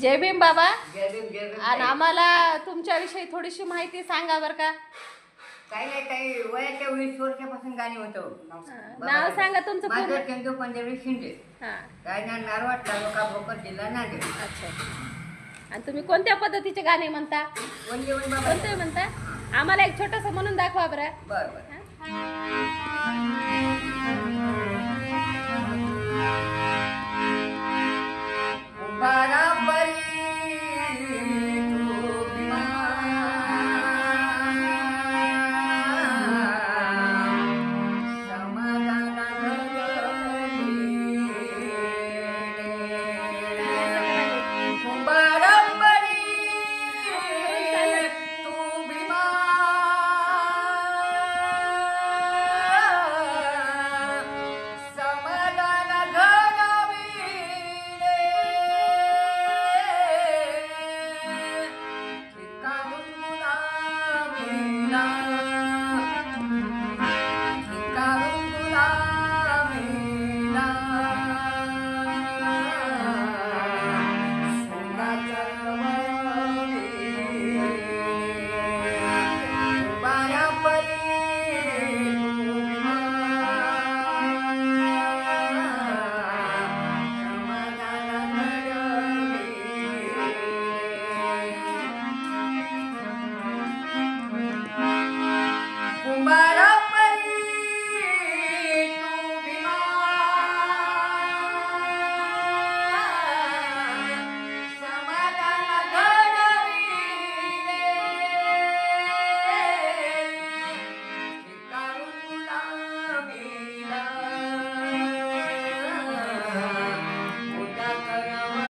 जय भीम बाबा. जय भीम जय भीम. आणि आम्हाला तुमच्याविषयी थोडीशी माहिती सांगा बरं का. काही नाही काही वयाच्या 20 वर्षापासून गाणी होतो. नाव सांगा तुमचं माझं पूर्ण. चंदू पंजाबी शिंदे. हां. रायना नारवाड तालुका भोकर जिल्हा नांदेड. अच्छा. आणि तुम्ही कोणत्या पद्धतीचे गाणे म्हणता? वंदे वंदे बाबा. कोणते म्हणता? आम्हाला एक छोटंसं म्हणून दाखवा बरं. बर बर. हां. उभा